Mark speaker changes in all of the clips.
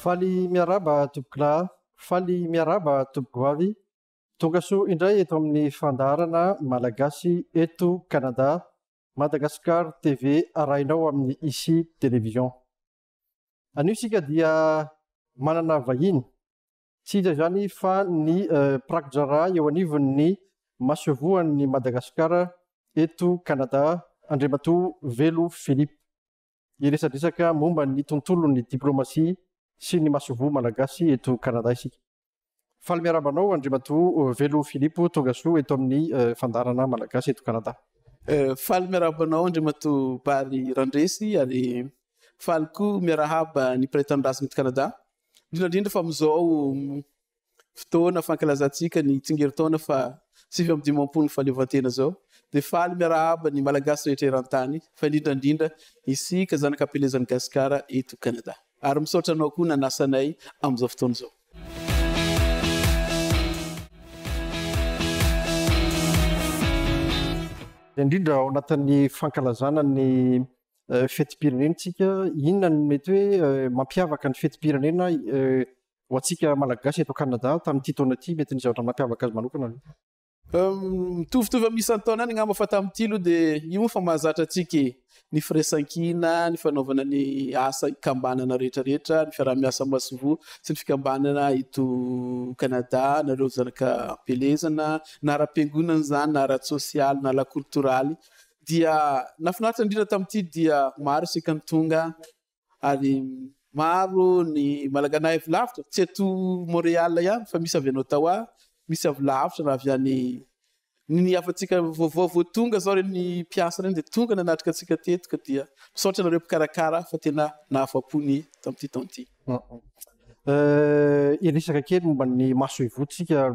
Speaker 1: Faly miaraba tompokilà, faly miaraba tompokovavy. Tonga soa indray eto amin'ny fandaharana malagasy eto Canada, Madagascar TV arahinao amin'ny Ici Télévision. Anio isika dia manana vahiny, tsy iza zany fa ny Prakojara eo anivon'ny masovoan'ny Madagasikara eto Canada, Andriamatoa Velo Philippe. Iresadresaka momba ny tontolon'ny diplomasia sy ny masovoa malagasy eto Canada isika. Faly miarabanao Andriamatoa Velo Philippe, tonga soa eto amin'ny fandaharana malagasy eto Canada.
Speaker 2: Faly miarabanao Andriamatoa Bary Randresy ary faly koa miarahaba ny mpiray-tanindrazana eto Canada. Indrindra fa amin'izao fotoana fankalazantsika ny tsingerin-taona fa 7 fahaleovantena zao. Dia faly miarahaba ny malagasy rehetra eran-tany fa indrindra isika zanak'ampelezan'ny Gasikara eto Canada. Ary misaotra anao koa nanasanay amin'izao fotoana izao.
Speaker 1: Indrindra ao anatin'ny fankalazana ny fetim-pirenentsika, inona no mety hoe mampiavaka ny fetim-pirenena ho antsika malagasy eto Canada tamin'ity taona ity, mety ny zavatra mampiavaka azy manokana?
Speaker 2: Mitovitovy amin'ny isan-taona any angamba fa tamin'ity aloha dia io fa mahazatra antsika ny firaisan-kina, ny fanaovana ny asa kambanana rehetrarehetra, ny fiaraha-miasa masovoa sy ny fikambanana eto Canada, nareo zanaka ampelezana, na ara-piangonana zany, na ara-tsosialy, na ara-kultoraly. Dia nafinaritra indrindra tamin'ity dia maro isika ny tonga ary maro ny malagana avy lavitra, tsy eto Montréal ihany fa misy avy any Ottawa, misy avy lavitra na avy any ny afantsika vaovao tonga zao reny ny mpiasa reny dia tonga nanatrika antsika teto ka dia misaotra nareo mpikarakara fa tena nahafa-pony tamin'ity taona ity.
Speaker 1: Iresaka kely momba ny maso ivotsika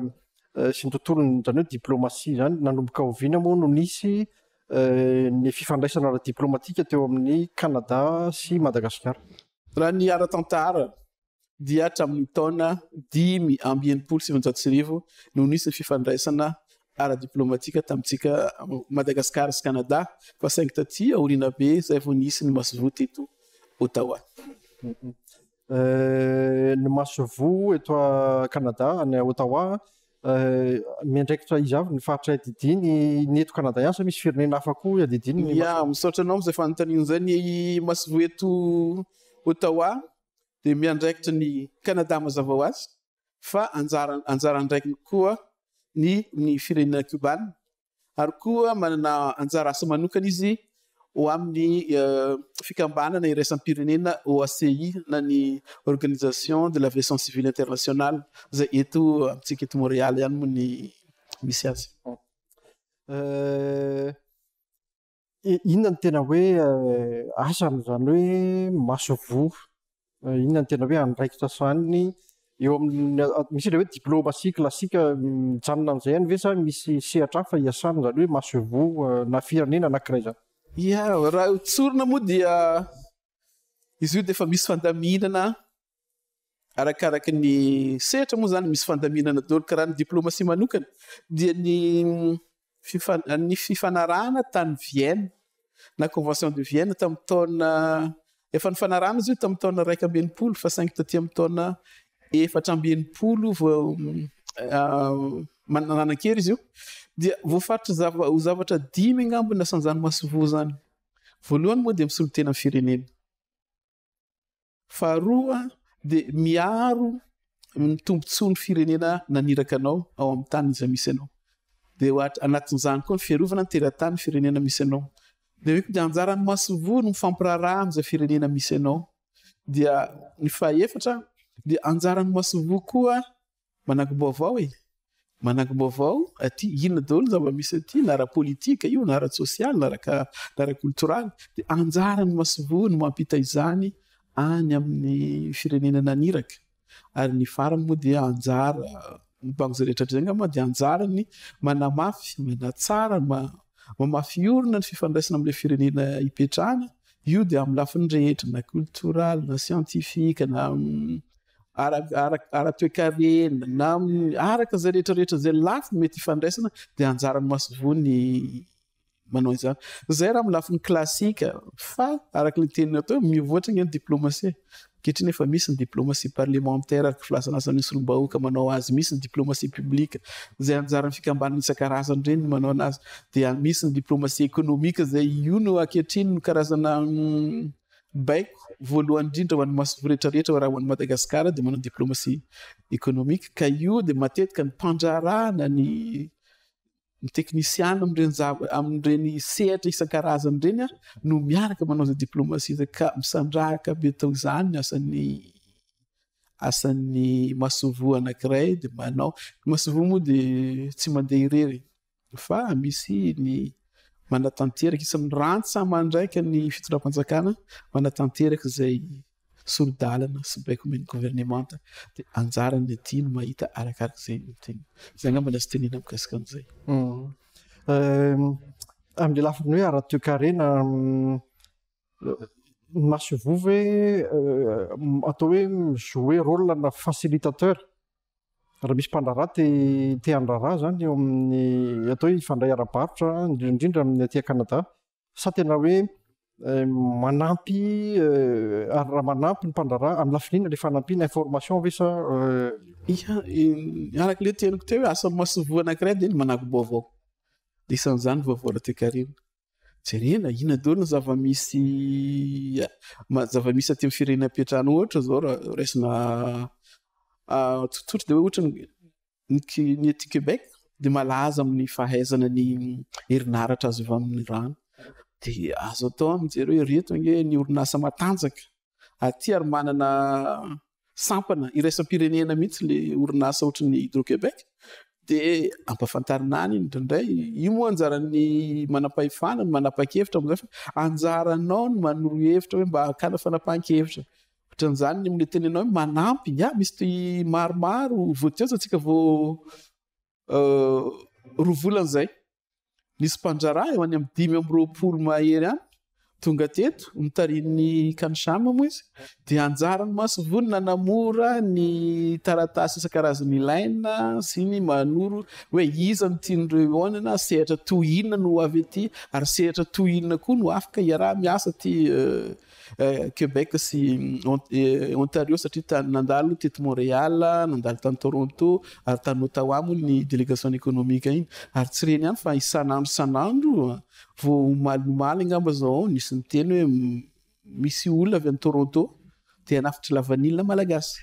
Speaker 1: sy ny tontolony zany hoe diplomasia zany, nanomboka oviana moa no nisy ny fifandraisana ara-diplomatika teo amin'ny Canada sy Madagasikara.
Speaker 2: Raha ny ara-tantara dia hatramin'ny taona 5,700 no nisy ny fifandraisana ara-diplomatika tamintsika Madagasikara sy Canada fa saingy taty aoriana be zay vao nisy ny masovoa teto Ottawa.
Speaker 1: Ny masovoa eto Canada any Ottawa miandraikitra izy avy ny faritra didiny ny eto Canada ihany sa misy firenena hafa koa didiny?
Speaker 2: Misaotra anao amin'izay fanontaniana izay ny masovoa eto Ottawa dia miandraikitra ny Canada mazava ho azy fa anjara ndraiky koa ny firenena Cuba ary koa manana anjara asa manokana izy ho amin'ny fikambanana iraisam-pirenena OACI na ny Organisation de l'Aviation Civile Internationale zay eto amintsika eto Montréal ihany moa ny misy azy.
Speaker 1: Inona ny tena hoe asany zany hoe masovoa, inona ny tena hoe andraikitra sainy eo amin'ny misy ilay hoe diplomasia klasika mijanona amin'izay ihany ve sa misy sehatra hafa iasana zany hoe masovoa na firenena anankiray zany?
Speaker 2: Raha tsorina moa dia izy io dia efa misy fandaminana arakaraka ny sehatra moa zany misy fandaminana daholo karaha ny diplomasia manokana dia ny fifanarahana tany Vienne na Convention de Vienne tamin'ny taona efa nifanarahana izy io tamin'ny taona 190 fa saingy taty amin'ny taona 490 vao mananan-kery izy io dia voafaritra ho zavatra 5 angamba nasan'izany masovoa zany. Voalohany moa dia misolo tena amin'ny firenena, faharoa dia miaro ny tombontsoa ny firenena naniraka anao ao amin'ny tany izay misy anao, dia anatin'izany koa ny fiarovana ny teratany firenena misy anao, dia anjaran'ny masovoa no mifampiraraha amin'izay firenena misy anao. Dia ny fahaefatra dia anjaran'ny masovoa koa manangom-baovao manangom-baovao aty inona daholo zava-misy aty na ara-politika io na ara-tsosialy na ara-kultoraly dia anjaran'ny masovoa no mampita izany any amin'ny firenena naniraka. Ary ny farany moa dia anjara mibango zay rehetra zay angamba dia anjarany manamafy, manatsara, mamafy orona ny fifandraisana amin'ilay firenena hipetrahana. Io dia amin'ny lafiny rehetra na kultoraly na siantifika na ara-toekarena na araka zay rehetrarehetra zay lafiny mety hifandraisana dia anjarany masovoa ny manao izany. Zay raha amin'ny lafiny klasika fa araka ny teniny atao mivoatra ny diplomasia Ankehitriny efa misy ny diplomatie parlementaire araky filasan'asany solombahoaka manao azy, misy ny diplomatie publique zay anjarany fikambanana isan-karazany reny manao anazy, dia misy ny diplomatie économique zay io no ankehitriny no karazana baiko voalohany indrindra ho an'ny masovo rehetrarehetra raha ho an'ny Madagasikara dia manao diplomatie économique ka io dia matetika ny mpandrarana ny teknisiana amin'ireny sehatra isan-karazany reny no miaraka manao zay diplomatie zay ka misandrahaka be tao izany asan'ny masovo anankiray dia manao masovo moa dia tsy mandeha irery fa misy ny manatanteraka isan'ny rantsa mandraika ny fitondram-panjakana manatanteraka zay sorodalana sy baiko meny gouvernemanta dia anjarany aty no mahita arakaraka zay teny zay angamba azo tenena mikasika an'izay.
Speaker 1: Amin'ny lafiny hoe ara-toe-karena masovo hoe atao hoe jouer rôle na facilitateur raha misy mpandrarà te handrarà zany eo amin'ny atao hoe ifandray ara-barotra indrindra amin'ny aty Kanada sa tena hoe manampy ary raha manampy ny mpandrarà amin'ny lafinina le fanampiana information ve sa
Speaker 2: araka le teniko teo hoe asan'ny masovo anankiray dia ny manampy vaovao dia isan'izany vaovao ara-toe-karena jerena ina daholo ny zava-misy aty amin'ny firenena ampiatrahana ohatra zao raha raisina tsotsotra dia hoe ohatra ny aty Québec dia malaza amin'ny fahaizana ny herinaratra azo avy amin'ny rano dia azo atao amin'jery hoe reto ange ny orinasa matanjaka aty ary manana sampana iraisam-pirenena mihitsy le orinasa ohatra ny Hydro-Québec dia ampafantarina any indraindray io moa anjarany manam-pahefana ny manapa-kevitra amin'izay fa anjaranao ny manoro hevitra hoe mba hakana fanapahan-kevitra ohatran'izany amin'le tenenao hoe manampy misy maromaro voateo antsika vao roa volana zay nisy mpandrarà eo any amin'ny 5-20 mahery any tonga teto mitariny kanosama moa izy dia anjarany masovony nanamora ny taratasy isan-karazany ilaina sy ny manoro hoe iza no tian'ireo onana sehatra tohinana no avy aty ary sehatra tohinana koa no afaka iaraha miasa aty Québec sy Ontario satria nandalo teto Montréal, nandalo tany Toronto ary tany Ottawa moa ny délégation économique iny ary tsy reny ihany fa isanandro vao malimaly angamba zao nisy ny teny hoe misy olona avy any Toronto dia hanafitra lavanilina malagasy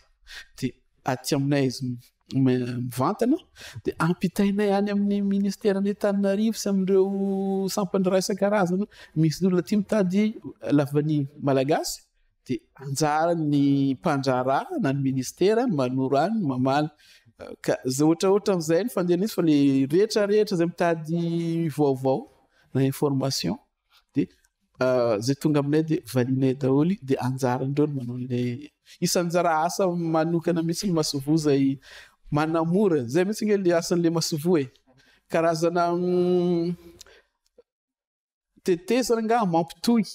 Speaker 2: dia aty aminay izy mivantana dia ampitainay any amin'ny ministère-ny Antananarivo sy amin'ireo sampandray isan-karazany misy olona aty mitady lavany malagasy dia anjarany mpandrarà na ny ministère manoro any mamaly ka zay ohatraohatra amin'izay ny fandehan'izy fa le rehetrarehetra zay mitady vaovao na information dia zay tonga aminay dia valinay daholo dia anjarandreo no manao le isan'njara asa manokana mihitsy ny masovo zay manamora zay mihitsy nge le asan'le masovo karazana tetezana nga mampitohy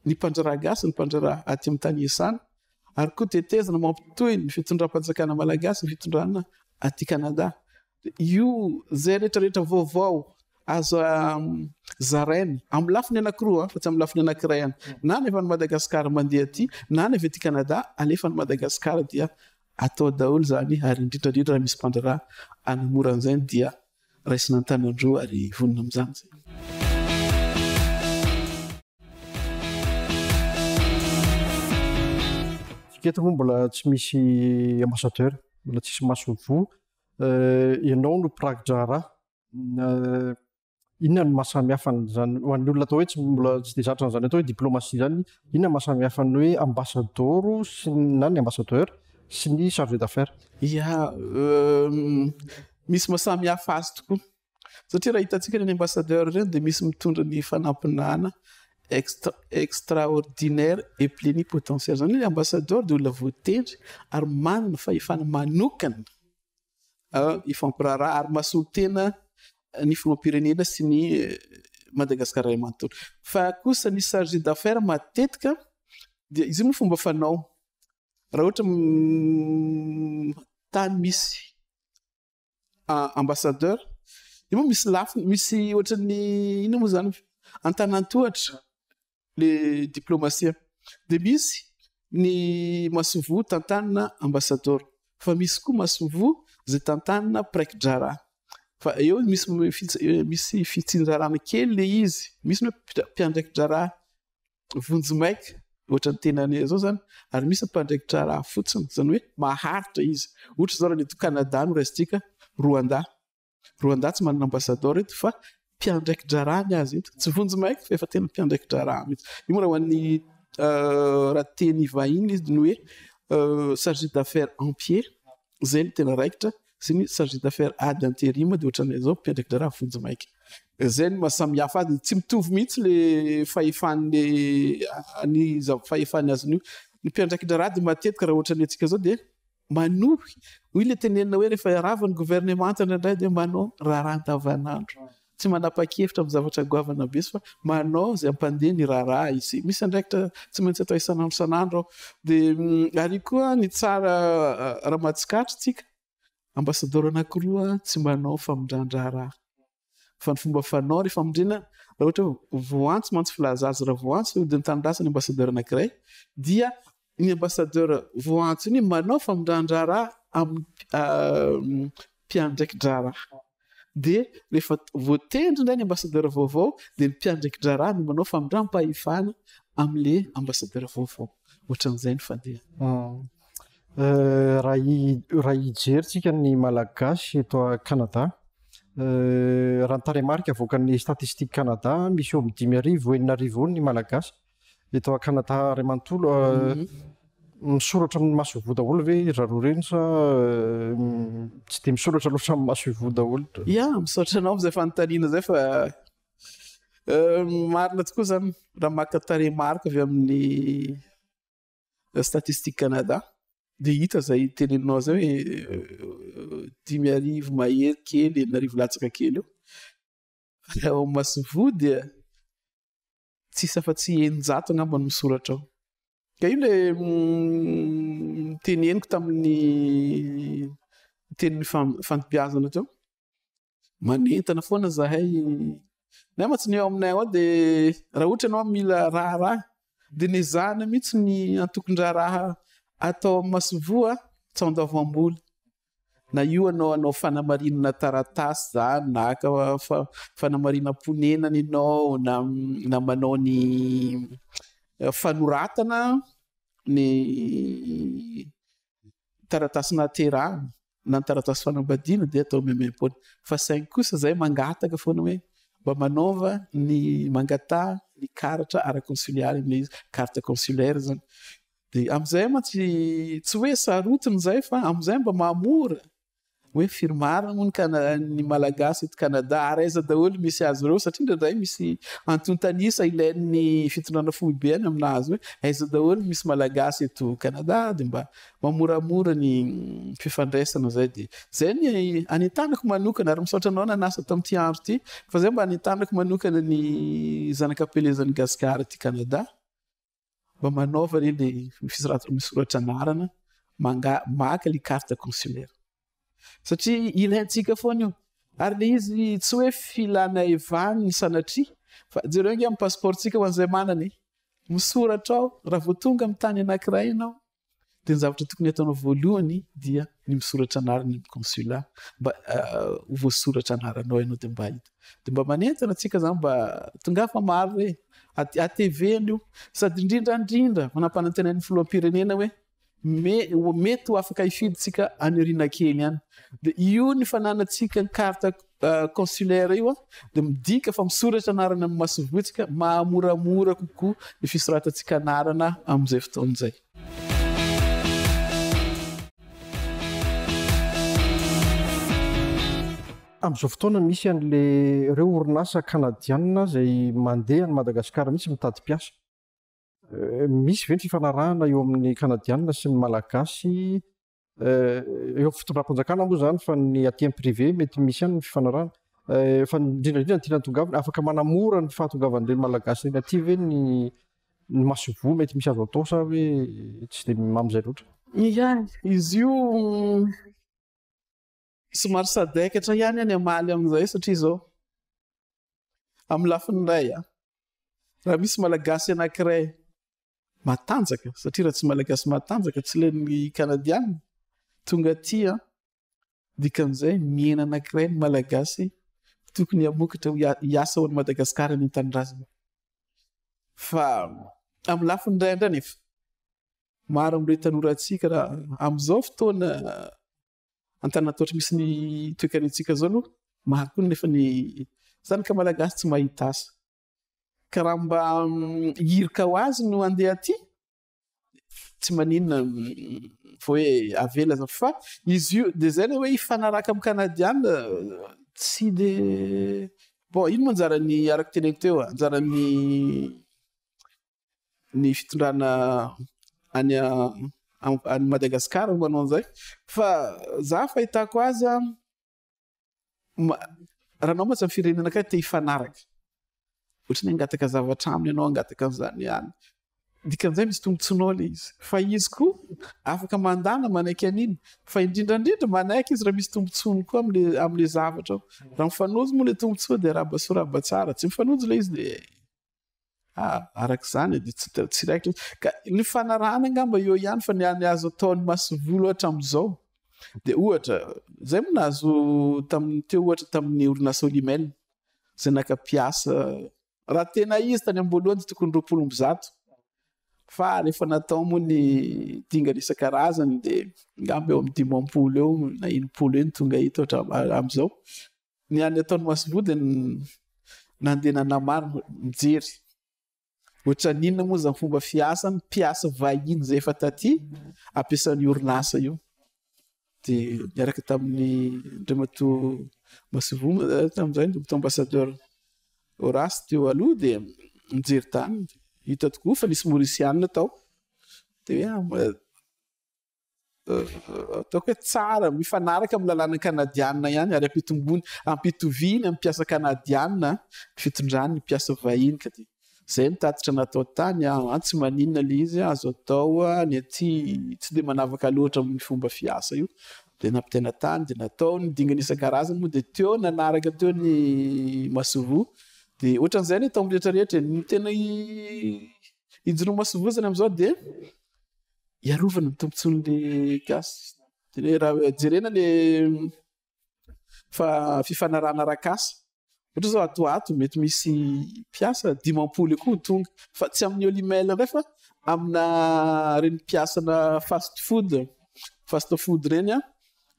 Speaker 2: ny mpandrarà gasy ny mpandrarà aty amin'ny tany iasana ary koa tetezana mampitohy ny fitondram-panjakana malagasy ny fitondrana aty Kanada io zay rehetrarehetra vaovao azo zaraina amin'ny lafiny anankiroa fa tsy amin'ny lafiny anankiray ihany na nefa ny Madagasikara mandeha aty na nefa aty Kanada alefa ny Madagasikara dia atao daholo zany ary indrindrandrindra raha misy mpandrarà anamora an'izay dia raisina an-tanandreo ary vonona amin'izany zay.
Speaker 1: Eto moa mbola tsy misy ambassadeur mbola tsisy masovo ianao no pradrarà inona no mahasamihafa zany ho an'ny olona atao hoe tsy mbola tsy dia zatra n'izany atao hoe diplomatie zany inona mahasamihafa ny hoe ambassadeur sy na ny ambassadeur sy ny chargé d'affaires
Speaker 2: misy mahasamihafa azy tokoa satria raha hitantsika ny ambassadeur reny dia misy mitondra ny fanampinana extraordinaire et plénipotentiaire zany hoe ambassadeur dia olona voatendry ary manana fahefana manokana ifampiraharaha ary mahasolo tena ny filoam-pirenena sy ny Madagasikara ray manontolo fa kosa ny chargé d'affaires matetika dia izy moa fomba fanao raha ohatra tany misy ambassadeur dia moa misy lafiny misy ohatra ny ina moa zany an-tanàn-tohatra le diplomatie dia misy ny Masovo tantanina ambassador fa misy koa Masovo zay tantanina Praikdra fa eo misy fitsinjarana kely le izy misy mpiandraikitra vonjimaika ohatra ny tenany zao zany ary misy mpandraikitra fotsiny zany hoe maharitra izy ohatra zao raha ny eto Canada no raisitsika Rwanda tsy manana ambassador eto fa mpiandraikitra ny azy eto tsy vonjimaika fa efa tena mpiandraikitra mihitsy io raha ho an'ny raha teny vahiny izy ny hoe chargé d'affaires en pied zay ny tena raikitra sy ny chargé d'affaires ad intérim dia ohatran'izay zao mpiandraikitra vonjimaika zay ny mahasamihafa azy tsy mitovy mihitsy le fahefany azony io ny mpiandraikitra dia matetika raha ohatra ny antsika zao dia manohy hoy le tenenina hoe rehefa aravan'ny gouvernemanta indraindray dia manao raharaha andavanandro tsy manapa-kevitra amin'ny zavatra goavana be fa manao zay ampandeha ny raharaha izy misy andraikitra tsy maintsy atao isanandro dia ary koa ny tsara raha matsikatra tsika ambassador anankiroa tsy manao famindrandraha fa ny fomba fanao rehefa amindrena raha ohatra voantso mantsy filazazy raha voantso dia nitanindasa ny ambassadeur anankiray dia ny ambassadeur voantso iny manao famindrandraha amin'ny mpiandraikitra dia rehefa voatendry indray ny ambassadeur vaovao dia ny mpiandraikitra no manao famindram-pahefana amin'le ambassadeur vaovao ohatran'izay ny fandeha
Speaker 1: raha hijeritsika ny malagasy eto Canada raha ny taremarika avoakan'ny statistique Canada misy eo amin'ny 5,000 ny malagasy eto Canada ray manontolo misoratra amin'ny Masovo daholo ve raro reny sa tsy dia misoratra loatra amin'ny Masovo daholo
Speaker 2: misoratra anao amin'izay fanontaniana zay fa marina tokoa zany raha maka taremarika avy amin'ny statistique Canada dia hita zay teneninao zay hoe 5,000 mahery kely 8,000 latsaka kely eo ao Masovo dia tsisy afa-tsy 900 angamba no misoratra ao ka io le teneniko tamin'ny teniny fantobiazana teo manentana foana zahay nama tsy ny eo aminay ao dia raha ohatra ianao mila raharaha dia nezahana mihitsy ny antokon-draharaha atao Masovo tsy andoavam-bola na io anao fanamarinana taratasy zany na aka fanamarinana ponenana ianao na manao ny fanoratana ny taratasy naterahana na ny taratasy fanambadiana dia atao memem-pona fa saingy kosa zay mangataka foana hoe mba manaova ny mangatà ny karatra ara-consulaire amin'ilay izy carte consulaire zany dia amin'izay tsy hoe sarotiny zay fa amin'izay mba mahamora hoe firmarina moa ny malagasy eto Canada ary aiza daholo misy azy ireo satria indraindray misy antontanisa ilain'ny fitondrana foibeany aminazy hoe aiza daholo misy malagasy eto Canada dia mba mamoramora ny fifandraisana zay dia zay ny anentanako manokana ary misaotra anao nanasa tamin'ity andro ity fa zay mba anentanako manokana ny zanak'ampelezan'ny Gasikara ty Canada mba manaova reny le misoratra anarana maka le carte consulaire satria ilaintsika foana io ary le izy tsy hoe filana evany ny sanatria fa jereo ingy amin'ny passeportsika ho an'izay manany misoratra ao raha vao tonga amin'ny tany anankiray ianao dia ny zavatra tokony ataonao voalohany dia ny misoratra anarana amin'ny consulat mba voasoratra anaranao ianao dia mba hita dia mba manentana antsika zany mba tongafa maro hoe ATV-ny io sady indrindrandrindra manampanantenan'ny filoham-pirenena hoe mety ho afaka hifiditsika aniriana kely ihany dia io ny fananantsika ny carte consulaire io dia midika fa misoratra anarana amin'ny Masovo tsika mahamoramora kokoa ny fisoratantsika anarana amin'izay fotoan'izay
Speaker 1: amin'izao fotoana misy an'le ireo orinasa kanadiana izay mandeha ny Madagasikara mihitsy mitady mpiasa misy ve ny fifanarahana eo amin'ny kanadiana sy ny malagasy eo fitondram-panjakana moa zany fa ny aty amin'ny privé mety misy ihany ny fifanarahana fa indrindrandrindra ny tiana tongavana afaka manamora ny fahatongavan'ireny malagasy reny aty ve ny Masovo mety misy azo atao sa hoe tsy dia mamizay loatra
Speaker 2: izy io somary sadaikatra ihany any amaly amin'izay satria zao amin'ny lafiny iray raha misy malagasy anankiray matanjaka satria raha tsy malagasy matanjaka tsy len'ny kanadiana tonga aty a dikan'izay miena anankiray ny malagasy tokony hamokatra hiasa ao Madagasikara ny tanindrazana fa amin'ny lafiny indray nefa maro amin'ireo tanorantsika raha amin'izao fotoana an-tanan-tohatra misy ny toekarentsika zao aloha maro koa nefa ny zanaka malagasy tsy mahita asa ka raha mba hirika ho azy no andeha aty tsy maninona fa hoe avela zany fa izy io de zay le hoe hifanaraka amin'ny kanadiana tsy de bon ino moa anjarany araka teneniko teo anjarany ny fitondrana any Madagasikara manao an'izay fa za fahitako azy raha anao moa tsy amin'ny firenena akay te hifanaraka ohatrany angataka zavatra aminy ianao angataka an'izany ihany dikan'izay misy tombontsoanao le izy fa izy koa afaka mandana manaiky an'iny fa indrindrandrindra manaiky izy raha misy tombontsoany koa am'le zavatra raha mifanojo moa le tombontsoa de rahabasoraba tsara tsy mifanojo le izy de arak'izany de tsy raikitra ka ny fanarahana angamba eo ihany fa ny azo ataon'ny masivolo ohatra am'izao de ohatra zay moa nahazo teo ohatra tamin'ny orinasa Olimel zay naka-piasa raha tena izy tany am-boalohany de tokony 20 fa rehefa natao moa ny dingana isan-karazany de ngamba eo amin'ny 50 eo na 80 eo ny tonga hita ohatra am'izao ny any ataon'ny masivolo de nandeha nanamary mijery ohatra ninona moa zany fomba fiasany mpiasa vahiny zay efa taty ampiasan'ny orinasa io de niaraka tamin'ny Andriamatoa Masivolo tamin'izay Dr ambassadeur Horace teo aloha de mijery tany hita tokoa fa nisy Mauriciana tao de hoe ataoko hoe tsara mifanaraka amin'ny lalàna kanadiana ihany ary ampitoviny amin'ny mpiasa kanadiana fitondrany ny mpiasa vahiny ka de zay nitatitra natao tany tsy maninona le izy azo atao ny aty tsy de manavaka loatra amin'ny fomba fiasa io de nampitaina tany de natao ny dingana isan-karazany moa de teo nanaraka teo ny Masivo de ohatran'izay ny atao rehetrarehetra ny tena hijoroa Masivo zany am'izao de iarovana ny tombontsoan'le gasy de raha jerena le fa fifanarahana rakasa ohatra zao atoato mety misy mpiasa 50 koa tonga fa tsy amin'ny Olimel ndray fa amina reny mpiasana fast food reny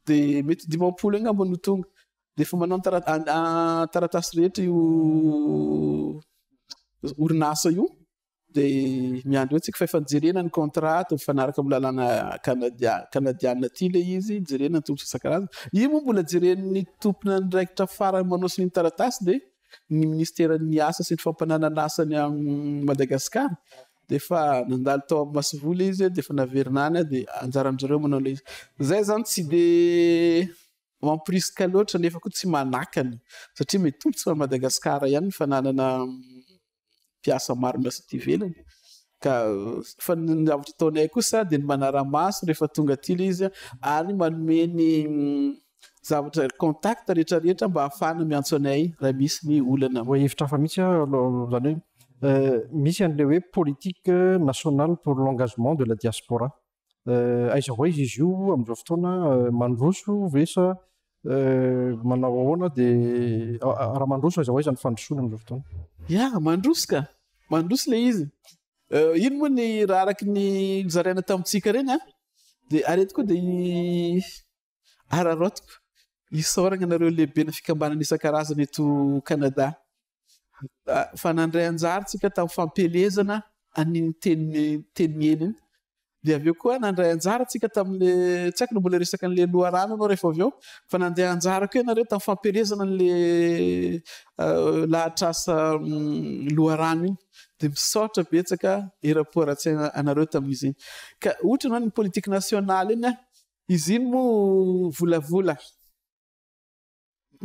Speaker 2: de mety 50 angamba no tonga de efa manao taratasy rehetra io orinasa io de miandry tsika fa efa jerena ny contrat mifanaraka amin'ny lalàna kanadiana aty le izy jerena ny tombontsoa isan-karazany io moa mbola jeren'ny tompona ndraikitra farany manosony ny taratasy de ny ministeran'ny asa sy ny fampananan'asany amin'ny Madagasikara de efa nandalo tao amin'ny Masivo le izy de efa naverinany de anjaranjareo manao le izy zay zany tsy de mampirisika loatra nefa koa tsy manakany satria mety tombontsoa Madagasikara ihany ny fananana mpiasa maro miasa ty ivelany ka fa ny zavatra ataonay kosa de ny manara-maso rehefa tonga aty le izy ary manome ny zavatra contact rehetrarehetra mba ahafahana miantso anay raha misy ny olana
Speaker 1: hoe hevitra hafa mihitsy zany hoe misy an'le hoe politique nationale pour l'engagement de la diaspora aiza ho aiza izy io am'izao fotoana mandroso vesa manao ahoana de raha mandroso aiza ho aiza ny fandrosoana am'izao fotoana
Speaker 2: mandroso le izy ino moa ny raha araky ny zaraina tamintsika reny de arety koa de ararotiko isaoragna anareo lehibe na fikambanana isan-karazany eto Canada fa nandray anjara tsika tamin'ny fampelezana an'iny teny eny de avy eo koa nandray anjara tsika tamin'le tsy haiko no mbola resaka an'le loharano anao rehefa avy eo fa nandeha anjara koa ianareo tamin'ny fampelezana an'le lahatr'asa loharano iny de misaotra betsaka eraporan-tsaina anareo tamin'izy iny ka ohatra no ny politique nationale iny izy iny moa volavola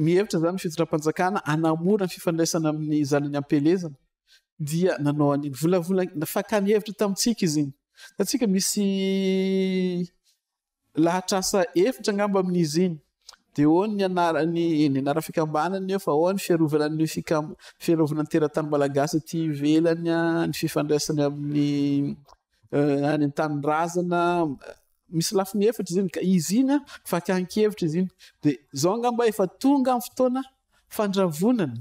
Speaker 2: mihevitra zany fitondram-panjakana anamora ny fifandraisana amin'ny zanany ampelezana dia nanao an'iny volavola fakany hevitra tamintsika izy iny satsika misy lahatr'asa efitra angamba amin'izy iny de ao ny anara fikambanany eo fa ao ny fiarovana ny fiarovana ny teratany malagasy aty ivelany ny fifandraisany amin'ny any an-tanirazana misy lafiny efatra izy iny ka izy iny fakan-kevitra izy iny de zao angamba efa tonga amin'ny fotoana fandravonana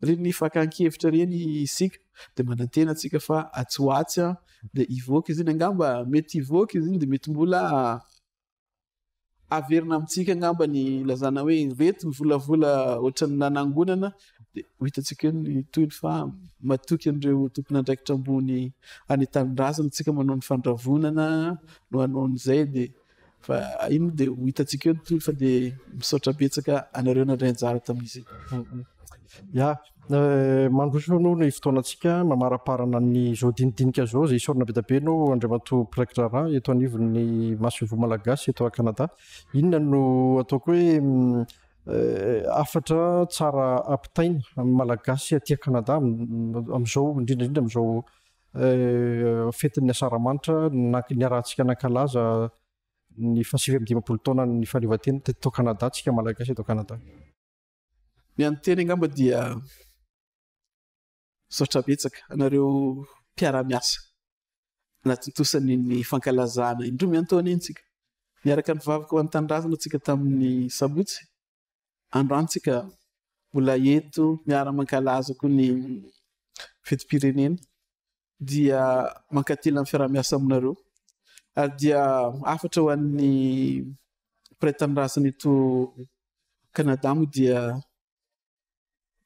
Speaker 2: reny fakan-kevitra reny isika de manantena antsika fa atsoatsy de ivoaka izy iny angamba mety ivoaka izy iny de mety mbola averina amintsika angamba ny lazana hoe reto mivolavola ohatran'ny nanangonana de ho hitantsika ny toy ny fa matoky an'ireo tompon'andraikitra ambony any an-tanirazana tsika manao ny fandravonana no anaon'izay de fa iny de ho hitantsika eo ny toy fa de misaotra betsaka anareo nandray anjara tamin'izy
Speaker 1: ya mandroso no ny fotoanantsika mamaraparana ny zao dinidinika zao zay isorina be tabe no andriamato praikitra raha eto anivon'ny masovo malagasy eto a Canada inona no ataoko hoe afatra tsara ampitaina amin'ny malagasy aty Canada amin'izao indrindrandrindra amin'izao fetin'ny asaramanitra ny arahantsika nankalaza ny 20 taona ny fahaleovantena teto Canada tsika malagasy eto Canada
Speaker 2: ny anteny angamba dia saotra betsaka anareo mpiara-miasa anatintosan'ny ny fankalazana indroa miantoana iny tsika niaraka ny vavaka ho an-tanirazana tsika tamin'ny sabotsy androantsika mbola eto miara-mankalaza koa ny fetim-pirenena dia mankatila amin'ny fiara-miasa aminareo ary dia afatra ho an'ny mpiray-tanirazana eto Canada moa dia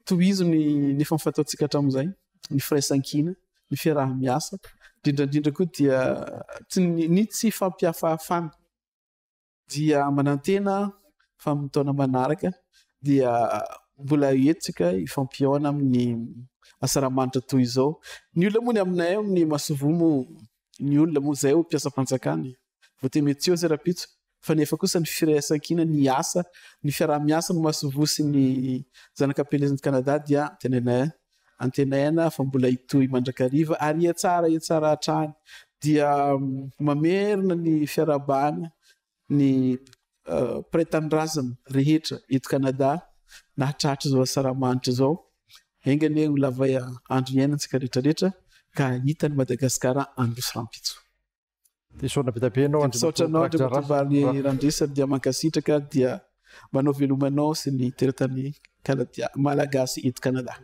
Speaker 2: tohizo ny fataontsika hatramin'izay ny firaisan-kina ny fiaraha-miasa indrindrandrindra koa dia tsy fampiafahafana dia manantena fa amin'ny taona manaraka dia mbola entsika ifampiona amin'ny asaramanitra toy izao ny olona moa ny aminay amin'ny masovomo ny olona moa zay ho mpiasa fanjakany vote mety eo zay rapitso fa nefa kosa ny firaisan-kina ny asa ny fiaraha-miasa no masovo sy ny zanak'ampelezan'ny Canada dia antenaina fa mbola itoy mandrakariva ary iatsara hatrany dia mamerina ny fiarabana ny mpiray-tanirazana rehetra eto Canada nahatratra zao asaramanitra zao engany ho lavay andro iainantsika rehetrarehetra ka hita ny Madagasikara androso rampitso
Speaker 1: de sona be tabe anao
Speaker 2: andrisaotranao andrimatobary randresany dia mankasitraka dia manao velomanao sy ny teratany Canada malagasy eto Canada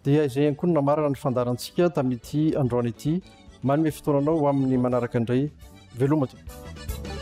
Speaker 1: dia izay ihany koa namarana ny fandarantsika tamin'ity androany ity manome fotoananao amin'ny manaraka indray veloma tompoko